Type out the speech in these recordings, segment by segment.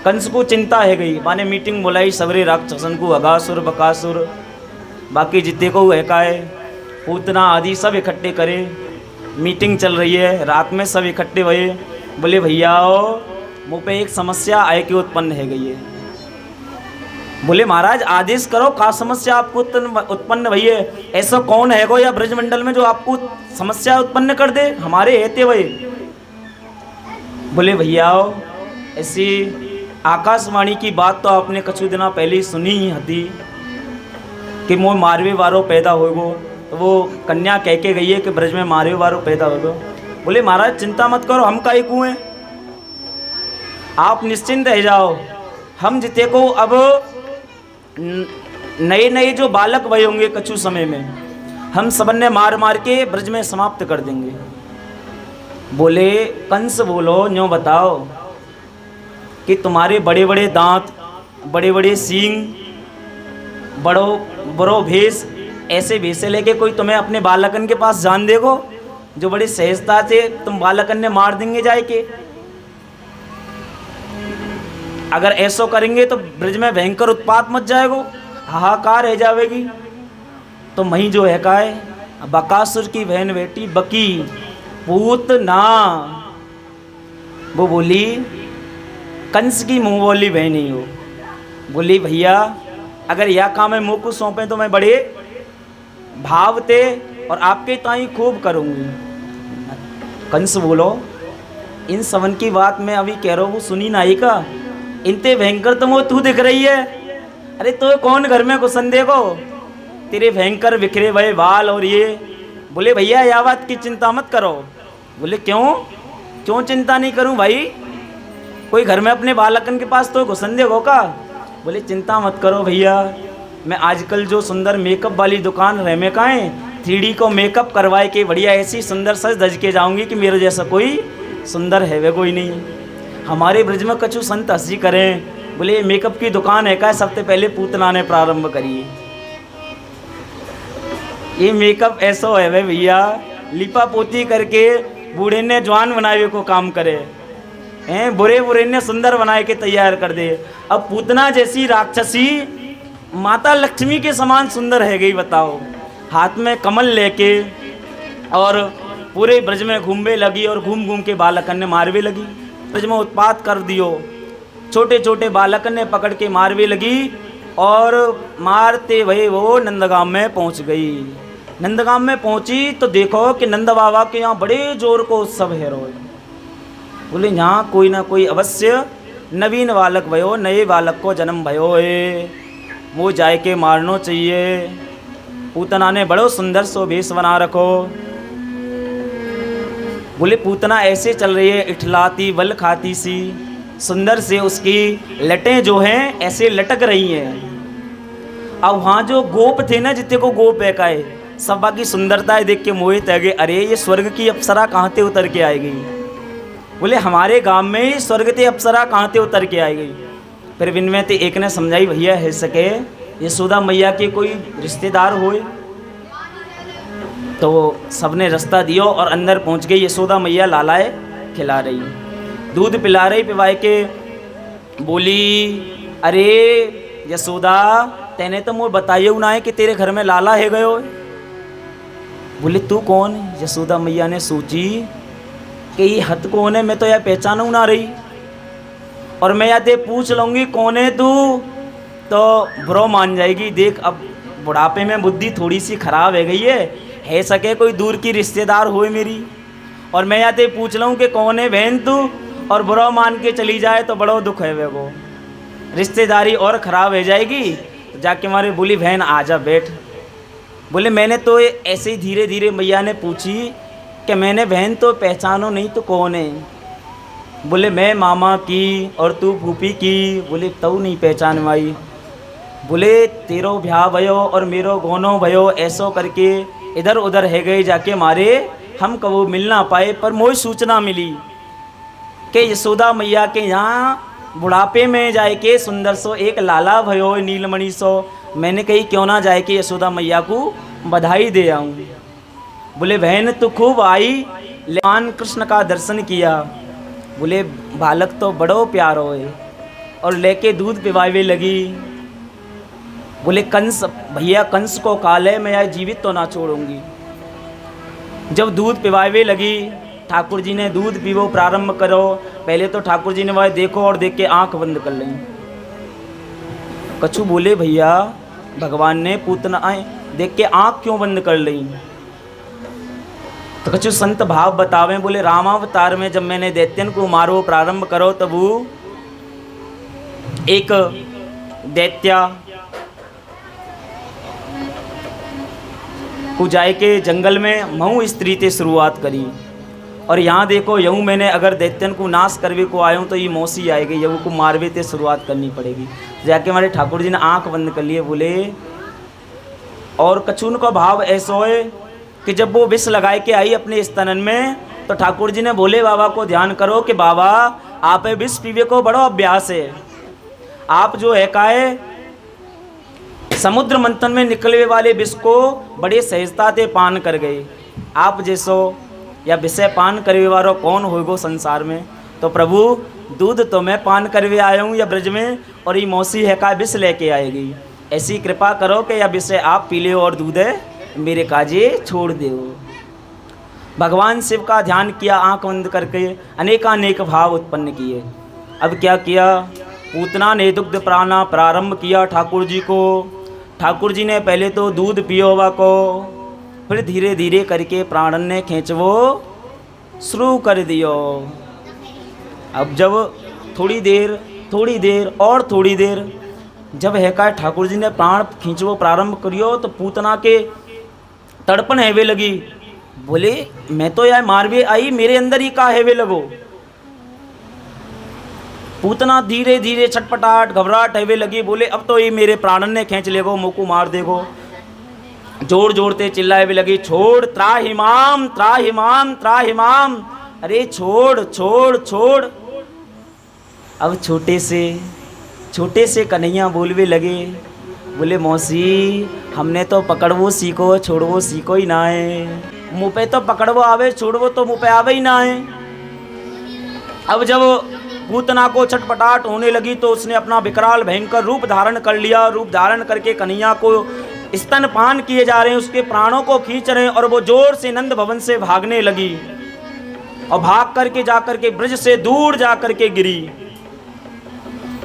कंस को चिंता है गई, माने मीटिंग बुलाई सवरे राक्षसन को, अगासुर बकासुर बाकी जितने को है का है, पूतना आदि सब इकट्ठे करे। मीटिंग चल रही है, रात में सब इकट्ठे हुए। बोले भैया मुँह पे एक समस्या आय की उत्पन्न है गई है। बोले महाराज आदेश करो, का समस्या आपको उत्पन्न भई है? ऐसा कौन है गो या ब्रजमंडल में जो आपको समस्या उत्पन्न कर दे? हमारे हेते वही। बोले भैया ऐसी आकाशवाणी की बात तो आपने कछु दिना पहले ही सुनी ही हती कि मोह मारवे वारो पैदा होगो, तो वो कन्या कह के गई है कि ब्रज में मारवे वारो पैदा होगो। बोले महाराज चिंता मत करो, हम काहे को हैं, आप निश्चिंत रह जाओ। हम जिते को अब नए नए जो बालक भय होंगे कछु समय में, हम सबने मार मार के ब्रज में समाप्त कर देंगे। बोले कंस बोलो न्यों बताओ कि तुम्हारे बड़े बड़े दांत, बड़े बड़े सींग, बड़ो भेष, ऐसे भेषे लेके कोई तुम्हें अपने बालकन के पास जान देगो जो बड़ी सहजता से तुम बालकन ने मार देंगे जाए के? अगर ऐसो करेंगे तो ब्रज में भयंकर उत्पात मच जाएगो, हाहाकार रह जाएगी। तो वहीं जो है का है बकासुर की बहन बेटी बकी पूतना, वो बोली कंस की मुंह बोली बहन ही हो। बोली भैया अगर यह काम है मुँह को सौंपे तो मैं बड़े भाव थे और आपके ताई खूब करूँगी। कंस बोलो इन सवन की बात मैं अभी कह रहा हूँ वो सुनी नहीं का, इनते भयंकर तो वो तू दिख रही है। अरे तो कौन घर में घुसन देखो, तेरे भयंकर बिखरे हुए बाल और ये। बोले भैया यह बात की चिंता मत करो। बोले क्यों चिंता नहीं करूं भाई, कोई घर में अपने बालकन के पास तो घुसन देखो का? बोले चिंता मत करो भैया, मैं आजकल जो सुंदर मेकअप वाली दुकान रह में का है 3D को मेकअप करवाए के बढ़िया ऐसी सुंदर सज धज के जाऊंगी कि मेरे जैसा कोई सुंदर है वे कोई नहीं। हमारे ब्रज में कछु संत हंसी करें। बोले ये मेकअप की दुकान है का? सबसे पहले पूतना ने प्रारंभ करी। ये मेकअप ऐसा है वे भैया, लिपा पोती करके बूढ़े ने जवान बनाए को काम करे हैं, बुरे ने सुंदर बनाए के तैयार कर दे। अब पूतना जैसी राक्षसी माता लक्ष्मी के समान सुंदर है गई बताओ, हाथ में कमल लेके और पूरे ब्रज में घूमने लगी और घूम घूम के बालकन ने मारवे लगी। ब्रज में उत्पात कर दियो, छोटे छोटे बालकन ने पकड़ के मारवे लगी और मारते हुए वो नंदगाम में पहुंच गई। नंदगाम में पहुंची तो देखो कि नंद बाबा के यहाँ बड़े जोर को उत्सव है रोज। बोले यहाँ कोई ना कोई अवश्य नवीन बालक भयो, नए बालक को जन्म भयो है, वो जाए के मारनो चाहिए। पूतना ने बड़ो सुंदर सो भेष बना रखो। बोले पूतना ऐसे चल रही है इठलाती बल खाती सी, सुंदर से उसकी लटें जो हैं ऐसे लटक रही हैं। अब वहाँ जो गोप थे ना, जितने को गोप है का सब की सुंदरता देख के मोहित है गए। अरे ये स्वर्ग की अप्सरा कहाँ से उतर के आएगी? बोले हमारे गांव में ही स्वर्ग ते अप्सरा कहाँ से उतर के आएगी? फिर इनमें ते एक ने समझाई भैया है सके यशोदा मैया के कोई रिश्तेदार होए। तो सबने रास्ता दियो और अंदर पहुंच गई। यशोदा मैया लालाए खिला रही, दूध पिला रही पिवाए के। बोली अरे यशोदा तेने तो मुझे बताइए ना है कि तेरे घर में लाला है गयो। बोले तू कौन? यशोदा मैया ने सोची कि ये हथ कौन है, मैं तो यह पहचानू ना रही, और मैं याद पूछ लूँगी कौन है तू तो बुरा मान जाएगी। देख अब बुढ़ापे में बुद्धि थोड़ी सी खराब है गई है सके कोई दूर की रिश्तेदार होए मेरी, और मैं याद पूछ लूँ कि कौन है बहन तू और बुरा मान के चली जाए तो बड़ा दुख है वे वो, रिश्तेदारी और ख़राब हो जाएगी। तो जाके हमारे बोली बहन आजा बैठ। बोले मैंने तो ऐसे ही धीरे धीरे मैया ने पूछी कि मैंने बहन तो पहचानो नहीं तो कौन है? बोले मैं मामा की और तू फूफी की। बोले तू नहीं पहचान पाई। बोले तेरो ब्याह भयो और मेरो गोनो भयो, ऐसो करके इधर उधर है गए जाके मारे हम कबो मिल ना पाए। पर मोई सूचना मिली कि यशोदा मैया के यहाँ बुढ़ापे में जाए के सुंदर सो एक लाला भयो नीलमणि सो। मैंने कही क्यों ना जाए कि यशोदा मैया को बधाई दे आऊँ। बोले बहन तो खूब आई, लेकिन कृष्ण का दर्शन किया। बोले बालक तो बड़ो प्यारो है, और लेके दूध पिवावे लगी। बोले कंस, भैया कंस को काल है, मैं यह जीवित तो ना छोड़ूंगी। जब दूध पिवावे लगी, ठाकुर जी ने दूध पीवो प्रारंभ करो। पहले तो ठाकुर जी ने वह देखो और देख के आंख बंद कर ली। कछु बोले भैया भगवान ने पूतनाएं देख के आंख क्यों बंद कर ली? तो कछु संत भाव बतावे। बोले रामावतार में जब मैंने दैत्यन को मारो प्रारंभ करो, तब वो एक दैत्या को जाए के जंगल में महू स्त्री ते शुरुआत करी। और यहाँ देखो यूँ मैंने अगर दैत्यन को नाश करवे को आयूँ तो ये मौसी आएगी, यूँ को मारवे ते शुरुआत करनी पड़ेगी। जाके हमारे ठाकुर जी ने आंख बंद कर लिए। बोले और कछून का भाव ऐसा है कि जब वो विष लगाए के आई अपने स्तनन में, तो ठाकुर जी ने बोले बाबा को ध्यान करो कि बाबा आप विष पीवे को बड़ो अभ्यास है। आप जो है काए समुद्र मंथन में निकलने वाले विष को बड़े सहजता से पान कर गए। आप जैसो या विषय पान करवे वालो कौन होगो संसार में? तो प्रभु दूध तो मैं पान करवे आया हूँ या ब्रज में, और ये मौसी है का विष लेके आएगी। ऐसी कृपा करो कि यह विषय आप पी ले और दूध है मेरे काजे छोड़ दो। भगवान शिव का ध्यान किया आंख बंद करके, अनेकानेक भाव उत्पन्न किए। अब क्या किया? पूतना ने दुग्ध प्राणा प्रारंभ किया ठाकुर जी को। ठाकुर जी ने पहले तो दूध पियोवा को, फिर धीरे धीरे करके प्राणन ने खींचवो शुरू कर दियो। अब जब थोड़ी देर और थोड़ी देर जब है का ठाकुर जी ने प्राण खींचवो प्रारंभ करियो, तो पूतना के तड़पन हेवे लगी। बोले मैं तो यार मारवे आई, मेरे अंदर ही का हेवे लगो। पूतना धीरे धीरे छटपटाट घबराहट हेवे लगी। बोले अब तो ये मेरे प्राणन ने खींच लेगो, मुँह मार देगो। जोर जोरते चिल्लाए भी लगी, छोड़ त्राहिमाम त्राहिमाम त्राहिमाम, अरे छोड़ छोड़ छोड़। अब छोटे से कन्हैया बोलवे लगे। बोले मौसी हमने तो पकड़वो सीखो छोड़वो सीखो ही ना है। मुँह पे तो पकड़वो आवे, छोड़वो तो मुँह पे आवे ही ना है। अब जब पूतना को छटपटाट होने लगी तो उसने अपना विकराल भयंकर रूप धारण कर लिया। रूप धारण करके कन्हैया को स्तनपान किए जा रहे हैं, उसके प्राणों को खींच रहे हैं, और वो जोर से नंद भवन से भागने लगी और भाग करके जाकर के ब्रज से दूर जाकर के गिरी,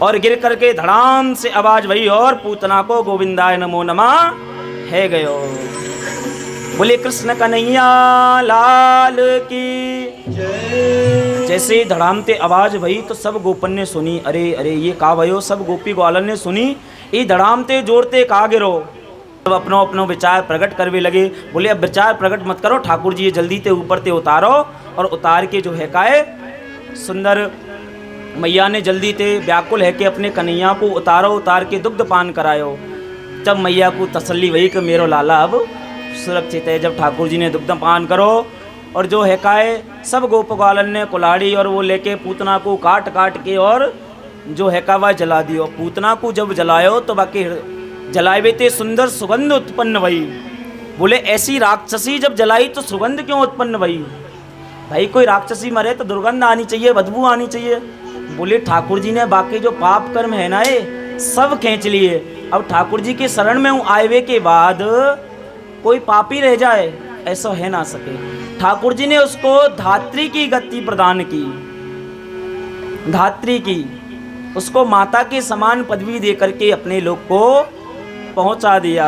और गिर करके धड़ाम से आवाज भई और पूतना को गोविंदाय नमो नमः है गयो। बोले कृष्ण कन्हैया लाल की जय। जैसे ही धड़ामते आवाज भई तो सब गोपन ने सुनी। अरे अरे ये का भयो? सब गोपी ग्वालन ने सुनी। ये धड़ामते जोड़ते का गिरो। अब अपनो अपनो विचार प्रकट करवे लगे। बोले अब विचार प्रकट मत करो, ठाकुर जी ये जल्दी ते ऊपर ते उतारो। और उतार के जो है काए सुंदर मैया ने जल्दी ते व्याकुल है कि अपने कन्हैया को उतारो। उतार के दुग्ध पान करायो। जब मैया को तसल्ली वही कि मेरो लाला अब सुरक्षित है। जब ठाकुर जी ने दुग्ध पान करो, और जो है काए सब गोपगालन ने कुल्हाड़ी और वो लेके पूतना को काट काट के और जो है का वह जला दियो। पूतना को जब जलायो तो बाकी जलाए ते सुंदर सुगंध उत्पन्न भई। बोले ऐसी राक्षसी जब जलाई तो सुगंध क्यों उत्पन्न भई? भाई कोई राक्षसी मरे तो दुर्गंध आनी चाहिए, बदबू आनी चाहिए। बोले ठाकुर जी ने बाकी जो पाप कर्म है ना ये सब खींच लिए। अब ठाकुर जी के शरण में आए के बाद कोई पापी रह जाए ऐसा है ना सके। ठाकुर जी ने उसको धात्री की गति प्रदान की, धात्री की, उसको माता के समान पदवी दे करके अपने लोग को पहुंचा दिया।